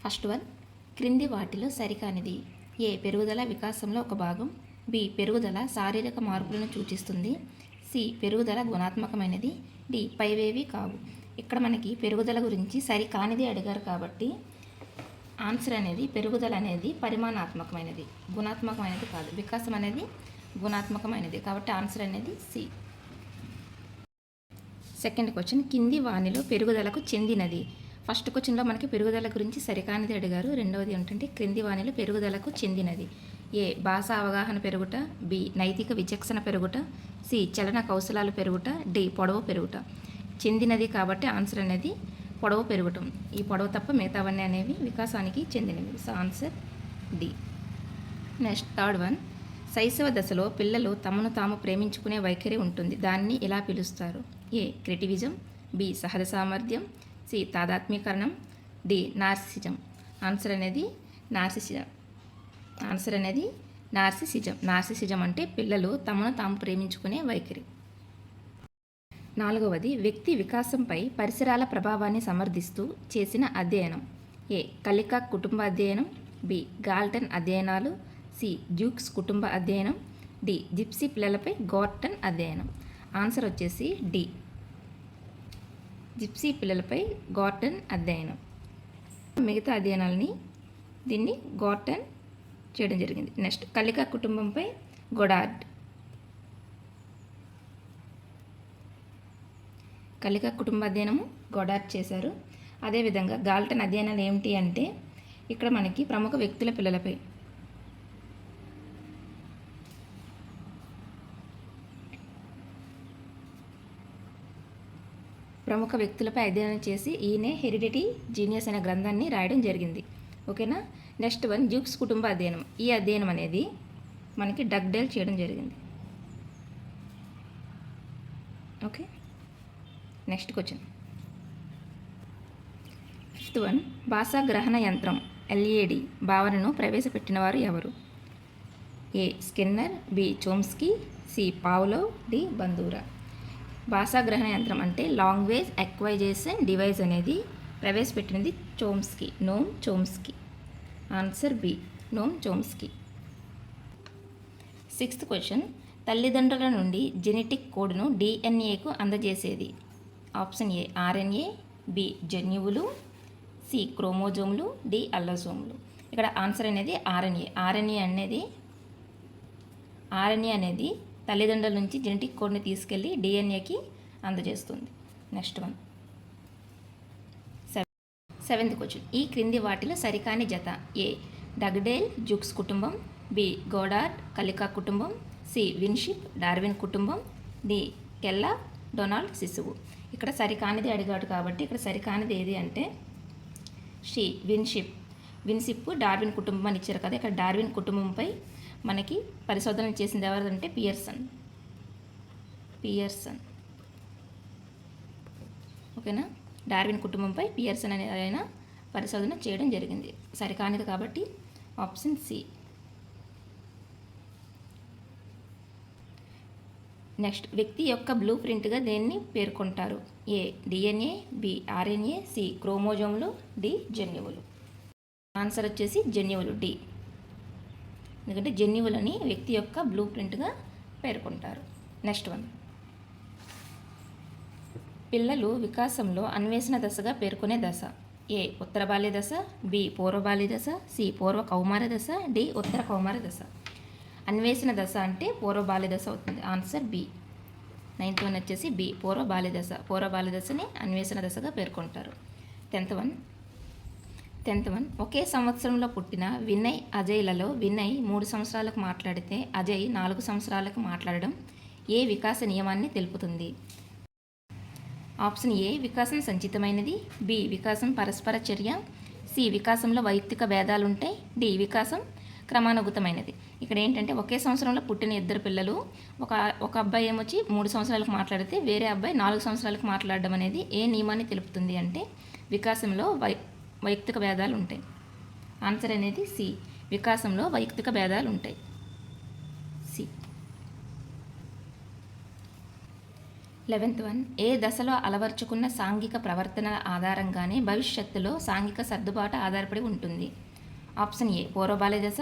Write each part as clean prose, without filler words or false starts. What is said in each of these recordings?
First one, క్రింది వాటిలో సరికానిది. ఏ పెరుగుదల వికాసంలో ఒక భాగం. బి పెరుగుదల శారీరక మార్పులను సూచిస్తుంది. సి పెరుగుదల గుణాత్మకమైనది. డి పైవేవి కావు. ఇక్కడ మనకి పెరుగుదల గురించి సరికానిది అడిగారు కాబట్టి ఆన్సర్ అనేది పెరుగుదల అనేది పరిమాణాత్మకమైనది, గుణాత్మకమైనది కాదు. వికాసం అనేది గుణాత్మకమైనది కాబట్టి ఆన్సర్ అనేది సి. సెకండ్ క్వశ్చన్, కింది వానిలో పెరుగుదలకు చెందినది. ఫస్ట్ క్వశ్చన్లో మనకి పెరుగుదల గురించి సరికానిది అడిగారు. రెండవది ఏంటంటే క్రింది వానిలో పెరుగుదలకు చెందినది. ఏ భాషా అవగాహన పెరుగుట. బి నైతిక విచక్షణ పెరుగుట. సి చలన కౌశలాలు పెరుగుట. డి పొడవు పెరుగుట. చెందినది కాబట్టి ఆన్సర్ అనేది పొడవు పెరగటం. ఈ పొడవు తప్ప మిగతావన్నీ అనేవి వికాసానికి చెందినవి. So answer D. Next third one, శైశవ దశలో పిల్లలు తమను తాము ప్రేమించుకునే వైఖరి ఉంటుంది. దాన్ని ఎలా పిలుస్తారు? ఏ క్రిటివిజం. బి సహజ సామర్థ్యం. సి తాదాత్మీకరణం. D narcissism. ఆన్సర్ అనేది నార్సిసిజం. ఆన్సర్ అనేది నార్సిసిజం. నార్సిసిజం అంటే పిల్లలు తమను తాము ప్రేమించుకునే వైఖరి. నాలుగవది, వ్యక్తి వికాసంపై పరిసరాల ప్రభావాన్ని సమర్థిస్తూ చేసిన అధ్యయనం. ఏ కలికాక్ కుటుంబ అధ్యయనం. బి గాల్టన్ అధ్యయనాలు. సి డ్యూక్స్ కుటుంబ అధ్యయనం. డి జిప్సీ పిల్లలపై గార్టన్ అధ్యయనం. ఆన్సర్ వచ్చేసి డి జిప్సీ పిల్లలపై గార్టన్ అధ్యయనం. మిగతా అధ్యయనాలని దీన్ని గార్టన్ చేయడం జరిగింది. నెక్స్ట్ కలికాక్ కుటుంబంపై గొడార్డ్. కలికాక్ కుటుంబ అధ్యయనము గొడార్డ్ చేశారు. అదేవిధంగా గాల్టన్ అధ్యయనాలు ఏమిటి అంటే ఇక్కడ మనకి ప్రముఖ వ్యక్తుల పిల్లలపై అధ్యయనం చేసి ఈయనే హెరిడిటీ జీనియస్ అనే గ్రంథాన్ని రాయడం జరిగింది. ఓకేనా. నెక్స్ట్ వన్, డ్యూక్స్ కుటుంబ అధ్యయనం. ఈ అధ్యయనం అనేది మనకి డగ్డేల్ చేయడం జరిగింది. Okay. Next question, fifth one, భాషా గ్రహణ యంత్రం ఎల్ఏడి భావనను ప్రవేశపెట్టిన వారు ఎవరు? A Skinner. B Chomsky. C Pavlov. D Bandura. భాషా గ్రహణ యంత్రం అంటే లాంగ్వేజ్ ఎక్వైజేషన్ డివైస్ అనేది ప్రవేశపెట్టినది Chomsky, Noam Chomsky. Answer B Noam Chomsky. Sixth question, తల్లిదండ్రుల నుండి జెనెటిక్ కోడ్ను డిఎన్ఏకు అందజేసేది. Option A RNA. బి జన్యువులు. సి క్రోమోజోములు. డి అల్లజోములు. ఇక్కడ ఆన్సర్ అనేది ఆర్ఎన్ఏ. ఆర్ఎన్ఏ అనేది తల్లిదండ్రుల నుంచి జెనెటిక్ కోడ్ని తీసుకెళ్ళి డిఎన్ఏకి అందజేస్తుంది. నెక్స్ట్ వన్, సెవెంత్ క్వశ్చన్, ఈ క్రింది వాటిలో సరికాని జత. ఏ డగ్డేల్ జుక్స్ కుటుంబం. బి గోడార్డ్ కలికాక్ కుటుంబం. సి విన్షిప్ డార్విన్ కుటుంబం. డి కెల్లా డొనాల్డ్ శిశువు. ఇక్కడ సరికానిది అడిగాడు కాబట్టి ఇక్కడ సరికానిది ఏది అంటే సి విన్షిప్ డార్విన్ కుటుంబం అని ఇచ్చారు కదా. ఇక్కడ డార్విన్ కుటుంబంపై మనకి పరిశోధన చేసింది ఎవరంటే పియర్సన్. ఓకేనా. డార్విన్ కుటుంబంపై పియర్సన్ అనే ఆయన పరిశోధన చేయడం జరిగింది. సరికానిది కాబట్టి ఆప్షన్ సి. నెక్స్ట్, వ్యక్తి యొక్క బ్లూ ప్రింట్గా దేన్ని పేర్కొంటారు? A DNA. B RNA. C క్రోమోజోములు. డి జన్యువులు. ఆన్సర్ వచ్చేసి జన్యువులు, డి. ఎందుకంటే జన్యువులని వ్యక్తి యొక్క బ్లూ ప్రింట్గా పేర్కొంటారు. నెక్స్ట్ వన్, పిల్లలు వికాసంలో అన్వేషణ దశగా పేర్కొనే దశ. ఏ ఉత్తర బాల్య దశ. బి పూర్వ బాల్య దశ. సి పూర్వ కౌమార దశ. డి ఉత్తర కౌమార దశ. అన్వేషణ దశ అంటే పూర్వ బాల్య దశ అవుతుంది. Answer B. 9th వన్ వచ్చేసి బి పూర్వ బాల్య దశ. పూర్వ బాల్య దశని అన్వేషణ దశగా పేర్కొంటారు. 10th వన్, ఒకే సంవత్సరంలో పుట్టిన వినయ్ అజయ్లలో వినయ్ 3 సంవత్సరాలకు మాట్లాడితే అజయ్ 4 సంవత్సరాలకు మాట్లాడడం ఏ వికాస నియమాన్ని తెలుపుతుంది? ఆప్షన్ ఏ వికాసం సంచితమైనది. బి వికాసం పరస్పర చర్య. సి వికాసంలో వైయక్తిక భేదాలుంటాయి. డి వికాసం క్రమానుగతమైనది. ఇక్కడ ఏంటంటే ఒకే సంవత్సరంలో పుట్టిన ఇద్దరు పిల్లలు ఒక అబ్బాయి ఏమొచ్చి 3 సంవత్సరాలకు మాట్లాడితే వేరే అబ్బాయి 4 సంవత్సరాలకు మాట్లాడడం అనేది ఏ నియమాన్ని తెలుపుతుంది అంటే వికాసంలో వైయక్తిక భేదాలు ఉంటాయి. ఆన్సర్ అనేది సి వికాసంలో వైయక్తిక భేదాలు ఉంటాయి. సి. 11th వన్, ఏ దశలో అలవర్చుకున్న సాంఘిక ప్రవర్తనల ఆధారంగానే భవిష్యత్తులో సాంఘిక సర్దుబాటు ఆధారపడి ఉంటుంది. ఆప్షన్ ఏ పూర్వ బాల్య దశ,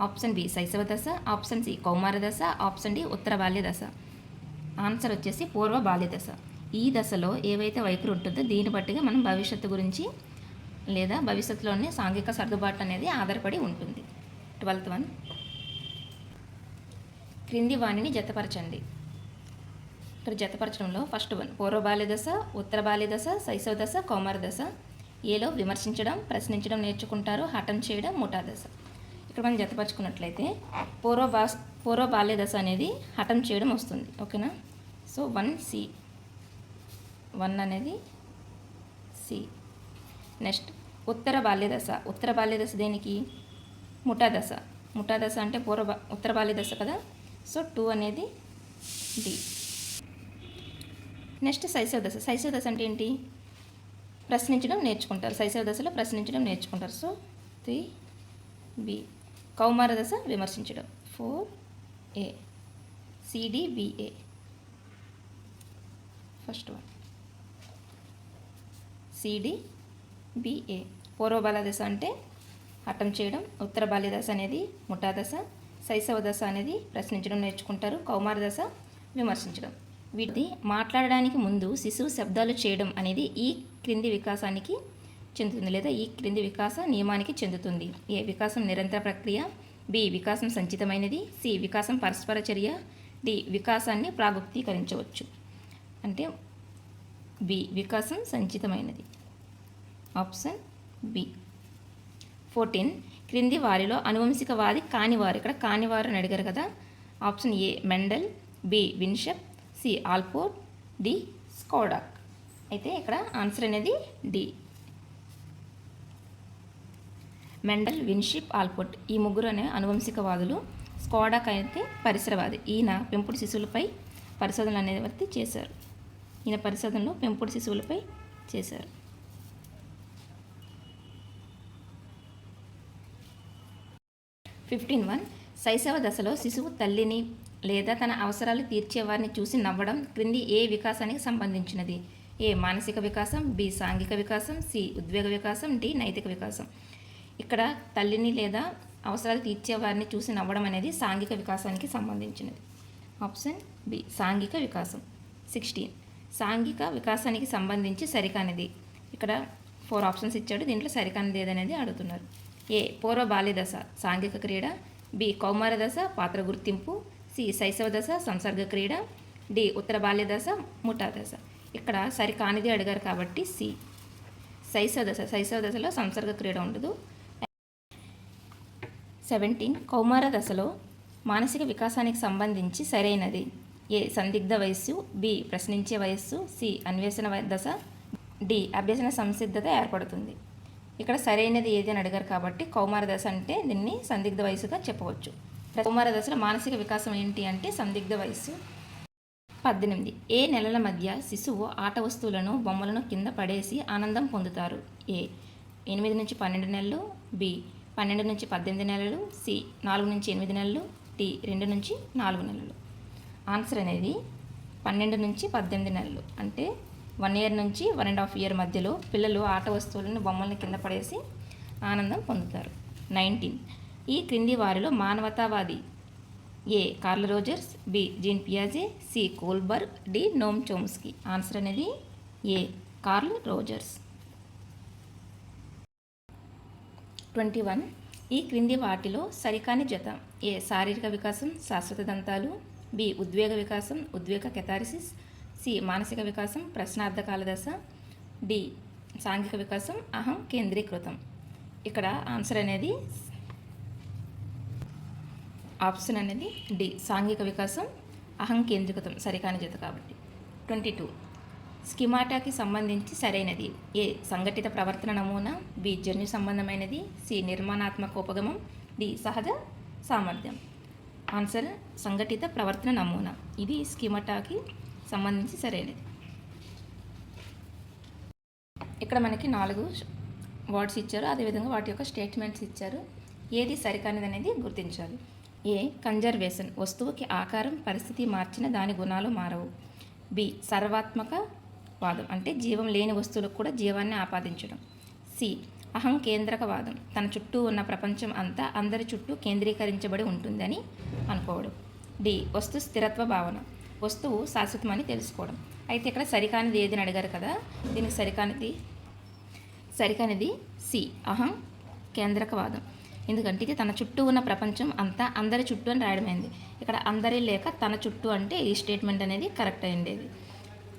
ఆప్షన్ బి శైశవ దశ, ఆప్షన్ సి కౌమార దశ, ఆప్షన్ డి ఉత్తర బాల్య దశ. ఆన్సర్ వచ్చేసి పూర్వ బాల్య దశ. ఈ దశలో ఏవైతే వైఖరి ఉంటుందో దీన్ని బట్టిగా మనం భవిష్యత్తు గురించి లేదా భవిష్యత్తులోనే సాంఘిక సర్దుబాటు అనేది ఆధారపడి ఉంటుంది. 12th వన్, క్రింది వాణిని జతపరచండి. ఇక్కడ జతపరచడంలో ఫస్ట్ వన్ పూర్వ బాల్య దశ, ఉత్తర బాల్య దశ, శైశవ దశ, కౌమార దశ. ఏలో విమర్శించడం, ప్రశ్నించడం నేర్చుకుంటారు, హఠం చేయడం, ముఠా దశ. ఇక్కడ మనం జతపరచుకున్నట్లయితే పూర్వ బాల్య దశ అనేది హఠం చేయడం వస్తుంది. ఓకేనా? సో 1C, 1 అనేది సి. నెక్స్ట్ ఉత్తర బాల్య దశ దేనికి? ముఠా దశ అంటే ఉత్తర బాల్య దశ కదా. సో 2 అనేది డి. నెక్స్ట్ శైశవ దశ అంటే ఏంటి? ప్రశ్నించడం నేర్చుకుంటారు. శైశవ దశలో ప్రశ్నించడం నేర్చుకుంటారు. So 3B. కౌమార దశ విమర్శించడం. 4A. CDBA. First one CDBA. పూర్వ బాల్య దశ అంటే హఠం చేయడం, ఉత్తర బాల్య దశ అనేది ముఠా దశ, శైశవ దశ అనేది ప్రశ్నించడం నేర్చుకుంటారు, కౌమార దశ విమర్శించడం. వీటి మాట్లాడడానికి ముందు శిశువు శబ్దాలు చేయడం అనేది ఈ క్రింది వికాసానికి చెందుతుంది లేదా ఈ క్రింది వికాస నియమానికి చెందుతుంది. ఏ వికాసం నిరంతర ప్రక్రియ, బి వికాసం సంచితమైనది, సి వికాసం పరస్పర చర్య, డి వికాసాన్ని ప్రాగుప్తీకరించవచ్చు. అంటే బి వికాసం సంచితమైనది. Option B. 14 క్రింది వారిలో అనువంశికవాది కానివారు. ఇక్కడ కానివారు అని అడిగారు కదా. Option A Mendel, B Winship, C Allport, D Skodak. అయితే ఇక్కడ ఆన్సర్ అనేది డి. మెండల్, విన్షిప్, ఆల్పోర్ట్ ఈ ముగ్గురు అనే అనువంశికవాదులు. స్కోడాక్ అయితే పరిసరవాది. ఈయన పెంపుడు శిశువులపై పరిశోధనలు అనేది చేశారు. ఈయన పరిశోధనలో పెంపుడు శిశువులపై చేశారు. 15 శైశవ దశలో శిశువు తల్లిని లేదా తన అవసరాలు తీర్చేవారిని చూసి నవ్వడం క్రింది ఏ వికాసానికి సంబంధించినది? ఏ మానసిక వికాసం, బి సాంఘిక వికాసం, సి ఉద్వేగ వికాసం, డి నైతిక వికాసం. ఇక్కడ తల్లిని లేదా అవసరాలు తీర్చేవారిని చూసి నవ్వడం అనేది సాంఘిక వికాసానికి సంబంధించినది. ఆప్షన్ బి సాంఘిక వికాసం. 16 సాంఘిక వికాసానికి సంబంధించి సరికానిది. ఇక్కడ 4 ఆప్షన్స్ ఇచ్చాడు. దీంట్లో సరికానిది ఏదనేది అడుగుతున్నారు. ఏ పూర్వ బాల్య దశ సాంఘిక క్రీడ, బి కౌమార దశ పాత్ర గుర్తింపు, సి శైశవ దశ సంసర్గ క్రీడ, డి ఉత్తర బాల్య దశ ముఠా దశ. ఇక్కడ సరికానిది అడిగారు కాబట్టి సి శైశవ దశలో సంసర్గ క్రీడ ఉండదు. 17 కౌమార దశలో మానసిక వికాసానికి సంబంధించి సరైనది. ఏ సందిగ్ధ వయస్సు, బి ప్రశ్నించే వయస్సు, సి అన్వేషణ దశ, డి అభ్యసన సంసిద్ధత ఏర్పడుతుంది. ఇక్కడ సరైనది ఏది అని అడిగారు కాబట్టి కౌమార దశ అంటే దీన్ని సందిగ్ధ వయసుగా చెప్పవచ్చు. కౌమార దశలో మానసిక వికాసం ఏంటి అంటే సందిగ్ధ వయస్సు. 18 ఏ నెలల మధ్య శిశువు ఆట వస్తువులను బొమ్మలను కింద పడేసి ఆనందం పొందుతారు? ఏ 8 నుంచి 12 నెలలు, బి 12 నుంచి 18 నెలలు, సి 4 నుంచి 8 నెలలు, డి 2 నుంచి 4 నెలలు. ఆన్సర్ అనేది 12 నుంచి 18 నెలలు. అంటే 1 ఇయర్ నుంచి 1.5 ఇయర్ మధ్యలో పిల్లలు ఆట వస్తువులను బొమ్మలను కింద పడేసి ఆనందం పొందుతారు. 19 ఈ క్రింది వారిలో మానవతావాది. A Carl Rogers, B Jean పియాజే, C Kohlberg, D Noam Chomsky. Answer అనేది ఏ కార్ల్ రోజర్స్. 21 ఈ క్రింది వాటిలో సరికాని జత. ఏ శారీరక వికాసం శాశ్వత దంతాలు, బి ఉద్వేగ వికాసం ఉద్వేగ కెథారిసిస్, సి మానసిక వికాసం ప్రశ్నార్థకాల దశ, డి సాంఘిక వికాసం అహం కేంద్రీకృతం. ఇక్కడ ఆన్సర్ అనేది ఆప్షన్ అనేది డి సాంఘిక వికాసం అహం కేంద్రీకృతం సరికాని జత కాబట్టి. 22 స్కిమాటాకి సంబంధించి సరైనది. ఏ సంఘటిత ప్రవర్తన నమూనా, బి జన్యు సంబంధమైనది, సి నిర్మాణాత్మక ఉపగమం, డి సహజ సామర్థ్యం. ఆన్సర్ సంఘటిత ప్రవర్తన నమూనా. ఇది స్కిమాటాకి సంబంధించి సరైనది. ఇక్కడ మనకి 4 వర్డ్స్ ఇచ్చారు. అదేవిధంగా వాటి యొక్క స్టేట్మెంట్స్ ఇచ్చారు. ఏది సరికానిది అనేది గుర్తించాలి. ఏ కన్జర్వేషన్ వస్తువుకి ఆకారం పరిస్థితి మార్చిన దాని గుణాలు మారవు. బి సర్వాత్మక వాదం అంటే జీవం లేని వస్తువులకు కూడా జీవాన్ని ఆపాదించడం. సి అహం కేంద్రకవాదం తన చుట్టూ ఉన్న ప్రపంచం అంతా అందరి చుట్టూ కేంద్రీకరించబడి ఉంటుందని అనుకోవడం. డి వస్తు స్థిరత్వ భావన వస్తువు శాశ్వతమని తెలుసుకోవడం. అయితే ఇక్కడ సరికానిది ఏదని అడిగారు కదా, దీనికి సరికానిది సి అహం కేంద్రకవాదం. ఎందుకంటే ఇది తన చుట్టూ ఉన్న ప్రపంచం అంతా అందరి చుట్టూ అని రాయడమైంది. ఇక్కడ అందరి లేక తన చుట్టూ అంటే ఈ స్టేట్మెంట్ అనేది కరెక్ట్ అయ్యేది.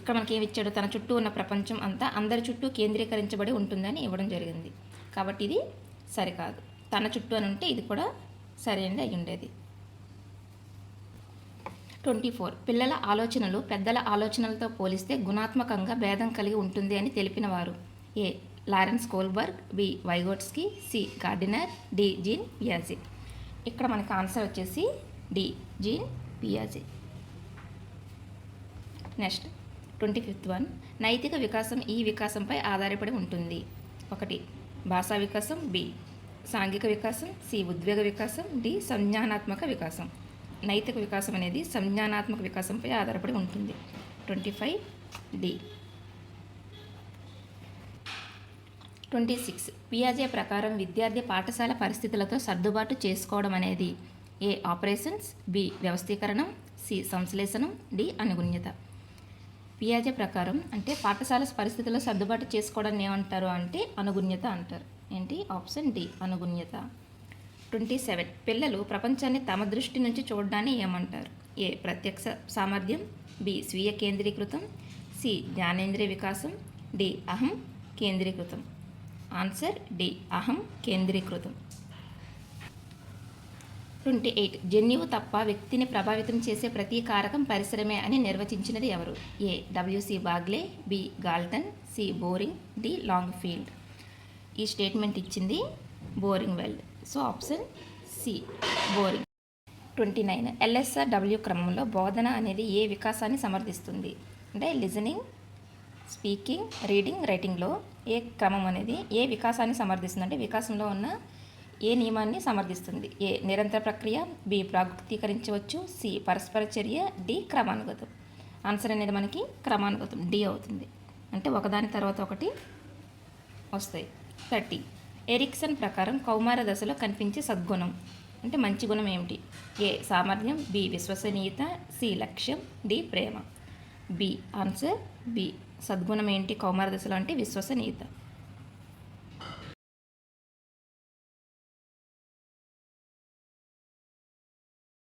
ఇక్కడ మనకి ఏమి ఇచ్చాడు, తన చుట్టూ ఉన్న ప్రపంచం అంతా అందరి చుట్టూ కేంద్రీకరించబడి ఉంటుందని ఇవ్వడం జరిగింది. కాబట్టి ఇది సరికాదు. తన చుట్టూ అని ఉంటే ఇది కూడా సరైనది అయి ఉండేది. 24 పిల్లల ఆలోచనలు పెద్దల ఆలోచనలతో పోలిస్తే గుణాత్మకంగా భేదం కలిగి ఉంటుంది అని తెలిపిన వారు. A Lawrence Kohlberg, B Vygotsky, C Gardner, D Jean పియాజే. ఇక్కడ మనకి ఆన్సర్ వచ్చేసి డి జీన్ పియాజే. నెక్స్ట్ 25th వన్ నైతిక వికాసం ఈ వికాసంపై ఆధారపడి ఉంటుంది. 1 భాషా వికాసం, బి సాంఘిక వికాసం, సి ఉద్వేగ వికాసం, డి సంజ్ఞానాత్మక వికాసం. నైతిక వికాసం అనేది సంజ్ఞానాత్మక వికాసంపై ఆధారపడి ఉంటుంది. 25 డి. 26 పియాజే ప్రకారం విద్యార్థి పాఠశాల పరిస్థితులతో సర్దుబాటు చేసుకోవడం అనేది ఏ ఆపరేషన్స్, బి వ్యవస్థీకరణం, సి సంశ్లేషణం, డి అనుగుణ్యత. పియాజే ప్రకారం అంటే పాఠశాల పరిస్థితుల్లో సర్దుబాటు చేసుకోవడాన్ని ఏమంటారు అంటే అనుగుణ్యత అంటారు. ఏంటి ఆప్షన్ డి అనుగుణ్యత. 27 పిల్లలు ప్రపంచాన్ని తమ దృష్టి నుంచి చూడడాన్ని ఏమంటారు. ఏ ప్రత్యక్ష సామర్థ్యం, బి స్వీయ కేంద్రీకృతం, సి జ్ఞానేంద్రియ వికాసం, డి అహం కేంద్రీకృతం. ఆన్సర్ డి అహం కేంద్రీకృతం. 28 జన్యువు తప్ప వ్యక్తిని ప్రభావితం చేసే ప్రతి కారకం పరిశ్రమే అని నిర్వచించినది ఎవరు. A W C Bagley, B Galton, C Boring, D Langfeld. ఈ స్టేట్మెంట్ ఇచ్చింది బోరింగ్ వెల్డ్. So option C Boring. 29 LSRW క్రమంలో బోధన అనేది ఏ వికాసాన్ని సమర్థిస్తుంది అంటే లిజనింగ్, స్పీకింగ్, రీడింగ్, రైటింగ్లో ఏ క్రమం అనేది ఏ వికాసాన్ని సమర్థిస్తుంది అంటే వికాసంలో ఉన్న ఏ నియమాన్ని సమర్థిస్తుంది. ఏ నిరంతర ప్రక్రియ, బి ప్రాగుక్తీకరించవచ్చు, సి పరస్పర చర్య, డి క్రమానుగతం. ఆన్సర్ అనేది మనకి క్రమానుగతం డి అవుతుంది. అంటే ఒకదాని తర్వాత ఒకటి వస్తాయి. 30 ఎరిక్సన్ ప్రకారం కౌమార దశలో కనిపించే సద్గుణం అంటే మంచి గుణం ఏమిటి. ఏ సామర్థ్యం, బి విశ్వసనీయత, సి లక్ష్యం, డి ప్రేమ. బి ఆన్సర్ బి సద్గుణం ఏంటి కౌమార దశలో అంటే విశ్వసనీయత.